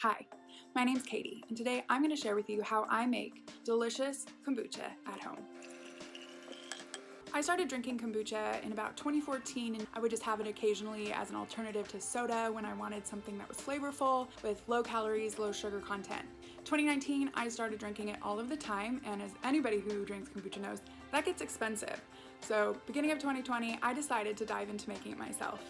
Hi, my name's Katie, and today I'm going to share with you how I make delicious kombucha at home. I started drinking kombucha in about 2014, and I would just have it occasionally as an alternative to soda when I wanted something that was flavorful with low calories, low sugar content. 2019, I started drinking it all of the time, and as anybody who drinks kombucha knows, that gets expensive. So beginning of 2020, I decided to dive into making it myself.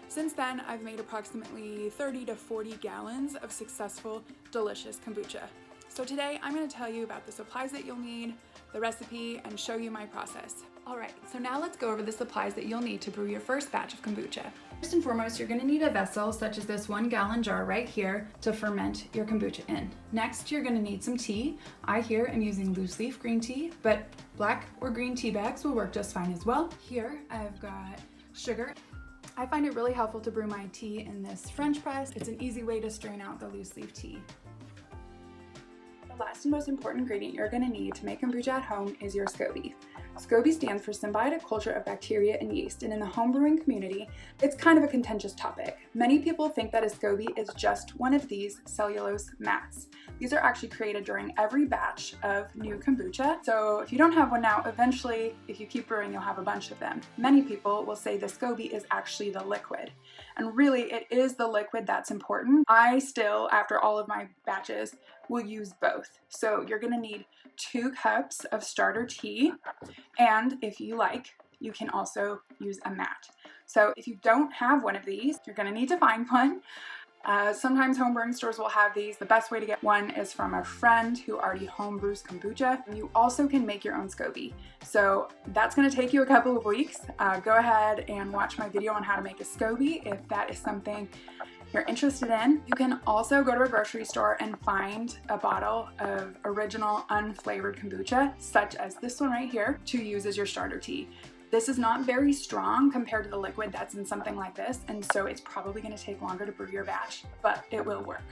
Since then, I've made approximately 30 to 40 gallons of successful, delicious kombucha. So today, I'm going to tell you about the supplies that you'll need, the recipe, and show you my process. Alright, so now let's go over the supplies that you'll need to brew your first batch of kombucha. First and foremost, you're going to need a vessel, such as this 1 gallon jar right here, to ferment your kombucha in. Next, you're going to need some tea. I here am using loose leaf green tea, but black or green tea bags will work just fine as well. Here, I've got sugar. I find it really helpful to brew my tea in this French press. It's an easy way to strain out the loose leaf tea. The last and most important ingredient you're going to need to make kombucha at home is your SCOBY. SCOBY stands for Symbiotic Culture of Bacteria and Yeast, and in the homebrewing community, it's kind of a contentious topic. Many people think that a SCOBY is just one of these cellulose mats. These are actually created during every batch of new kombucha, so if you don't have one now, eventually, if you keep brewing, you'll have a bunch of them. Many people will say the SCOBY is actually the liquid, and really it is the liquid that's important. I still, after all of my batches, will use both. So you're gonna need 2 cups of starter tea, and if you like, you can also use a mat. So if you don't have one of these, you're gonna need to find one. Sometimes homebrewing stores will have these. The best way to get one is from a friend who already homebrews kombucha. You also can make your own SCOBY. So that's gonna take you a couple of weeks. Go ahead and watch my video on how to make a SCOBY if that is something you're interested in. You can also go to a grocery store and find a bottle of original unflavored kombucha, such as this one right here, to use as your starter tea. This is not very strong compared to the liquid that's in something like this, and so it's probably going to take longer to brew your batch, but it will work.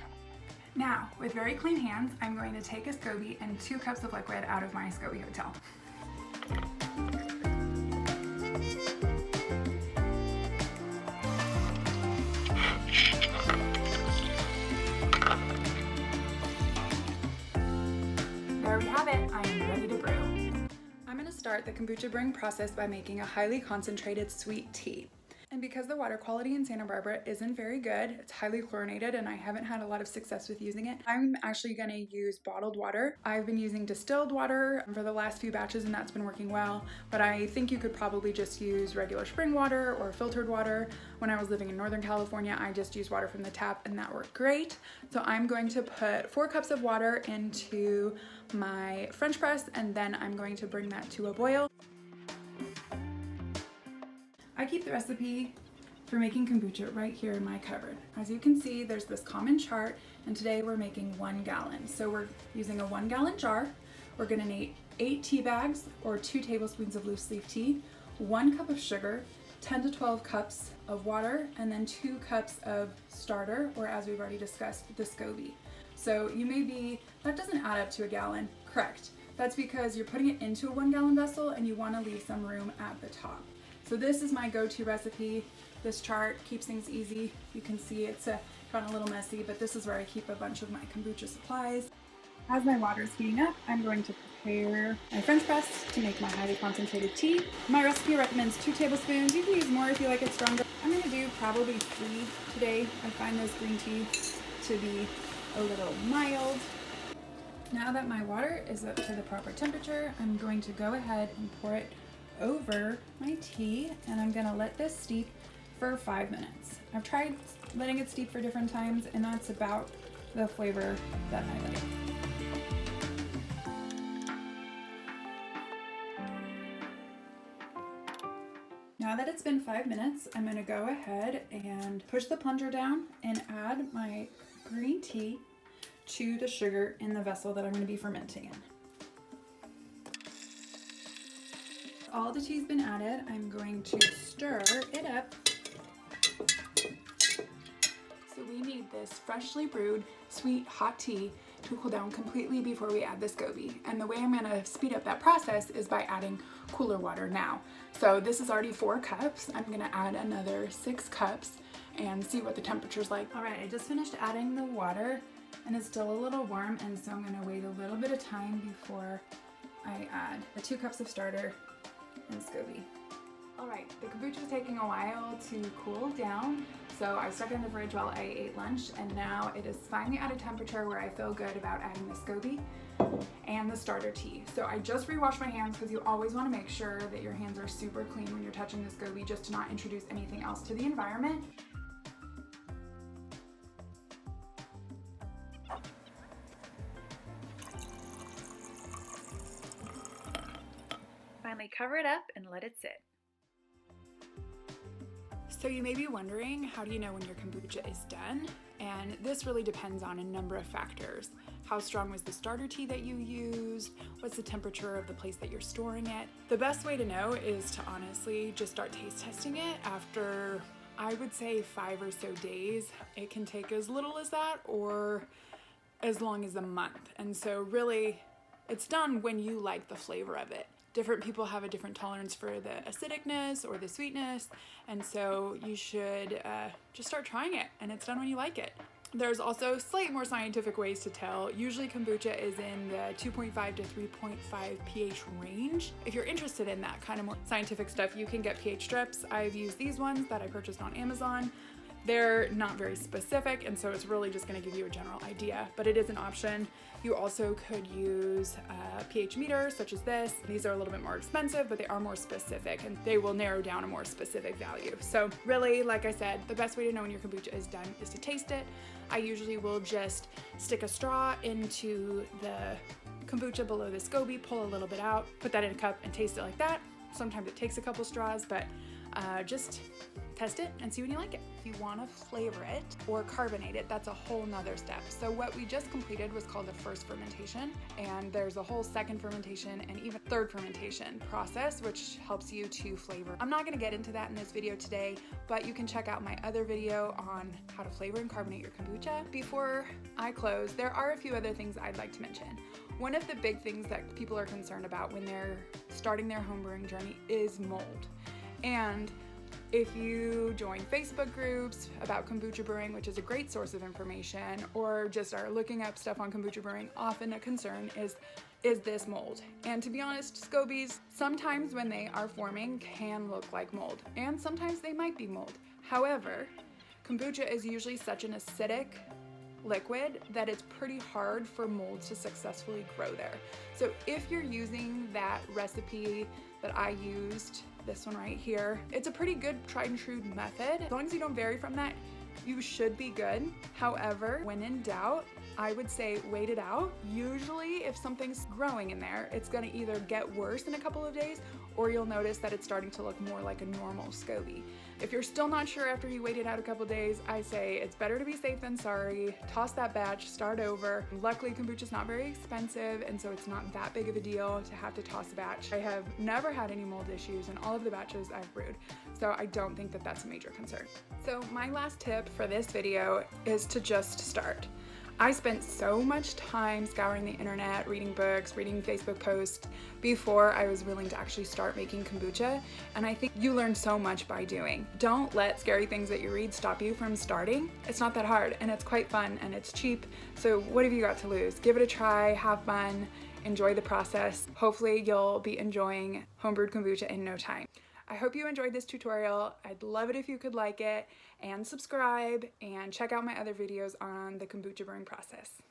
Now, with very clean hands, I'm going to take a SCOBY and 2 cups of liquid out of my SCOBY hotel. There we have it, I am ready to brew. I'm going to start the kombucha brewing process by making a highly concentrated sweet tea. And because the water quality in Santa Barbara isn't very good, it's highly chlorinated and I haven't had a lot of success with using it, I'm actually going to use bottled water. I've been using distilled water for the last few batches and that's been working well, but I think you could probably just use regular spring water or filtered water. When I was living in Northern California, I just used water from the tap and that worked great. So I'm going to put 4 cups of water into my French press and then I'm going to bring that to a boil. I keep the recipe for making kombucha right here in my cupboard. As you can see, there's this common chart, and today we're making 1 gallon. So we're using a 1 gallon jar. We're gonna need 8 tea bags or 2 tablespoons of loose leaf tea, 1 cup of sugar, 10 to 12 cups of water, and then 2 cups of starter, or as we've already discussed, the SCOBY. So you may be, that doesn't add up to a gallon, correct. That's because you're putting it into a 1 gallon vessel and you wanna leave some room at the top. So this is my go-to recipe. This chart keeps things easy. You can see it's gotten a little messy, but this is where I keep a bunch of my kombucha supplies. As my water is heating up, I'm going to prepare my French press to make my highly concentrated tea. My recipe recommends 2 tablespoons. You can use more if you like it stronger. I'm going to do probably 3 today. I find this green tea to be a little mild. Now that my water is up to the proper temperature, I'm going to go ahead and pour it over my tea, and I'm gonna let this steep for 5 minutes. I've tried letting it steep for different times, and that's about the flavor that I like. Now that it's been 5 minutes, I'm gonna go ahead and push the plunger down and add my green tea to the sugar in the vessel that I'm gonna be fermenting in. All the tea's been added, I'm going to stir it up. So we need this freshly brewed, sweet, hot tea to cool down completely before we add the SCOBY. And the way I'm gonna speed up that process is by adding cooler water now. So this is already 4 cups. I'm gonna add another 6 cups and see what the temperature's like. All right, I just finished adding the water and it's still a little warm, and so I'm gonna wait a little bit of time before I add the 2 cups of starter and SCOBY. All right, the kombucha is taking a while to cool down, so I stuck it in the fridge while I ate lunch, and now it is finally at a temperature where I feel good about adding the SCOBY and the starter tea. So I just re-washed my hands because you always want to make sure that your hands are super clean when you're touching the SCOBY, just to not introduce anything else to the environment. Finally cover it up and let it sit. So you may be wondering, how do you know when your kombucha is done? And this really depends on a number of factors. How strong was the starter tea that you used? What's the temperature of the place that you're storing it? The best way to know is to honestly just start taste testing it after, I would say, 5 or so days. It can take as little as that or as long as a month. And so really, it's done when you like the flavor of it. Different people have a different tolerance for the acidicness or the sweetness, and so you should just start trying it, and it's done when you like it. There's also slightly more scientific ways to tell. Usually kombucha is in the 2.5 to 3.5 pH range. If you're interested in that kind of more scientific stuff, you can get pH strips. I've used these ones that I purchased on Amazon. They're not very specific, and so it's really just going to give you a general idea, but it is an option. You also could use a pH meter such as this. These are a little bit more expensive, but they are more specific, and they will narrow down a more specific value. So really, like I said, the best way to know when your kombucha is done is to taste it. I usually will just stick a straw into the kombucha below the SCOBY, pull a little bit out, put that in a cup and taste it like that. Sometimes it takes a couple straws, but just test it and see when you like it. If you want to flavor it or carbonate it, that's a whole nother step. So what we just completed was called the first fermentation, and there's a whole second fermentation and even third fermentation process, which helps you to flavor. I'm not going to get into that in this video today, but you can check out my other video on how to flavor and carbonate your kombucha. Before I close, there are a few other things I'd like to mention. One of the big things that people are concerned about when they're starting their homebrewing journey is mold. And if you join Facebook groups about kombucha brewing, which is a great source of information, or just are looking up stuff on kombucha brewing, often a concern is this mold? And to be honest, SCOBYs, sometimes when they are forming, can look like mold, and sometimes they might be mold. However, kombucha is usually such an acidic liquid that it's pretty hard for molds to successfully grow there. So if you're using that recipe that I used, this one right here, it's a pretty good tried and true method. As long as you don't vary from that, you should be good. However, when in doubt, I would say wait it out. Usually if something's growing in there, it's gonna either get worse in a couple of days, or you'll notice that it's starting to look more like a normal SCOBY. If you're still not sure after you wait it out a couple of days, I say it's better to be safe than sorry. Toss that batch, start over. Luckily, kombucha's not very expensive, and so it's not that big of a deal to have to toss a batch. I have never had any mold issues in all of the batches I've brewed, so I don't think that that's a major concern. So my last tip for this video is to just start. I spent so much time scouring the internet, reading books, reading Facebook posts before I was willing to actually start making kombucha, and I think you learn so much by doing. Don't let scary things that you read stop you from starting. It's not that hard, and it's quite fun, and it's cheap, so what have you got to lose? Give it a try, have fun, enjoy the process. Hopefully you'll be enjoying homebrewed kombucha in no time. I hope you enjoyed this tutorial. I'd love it if you could like it and subscribe and check out my other videos on the kombucha brewing process.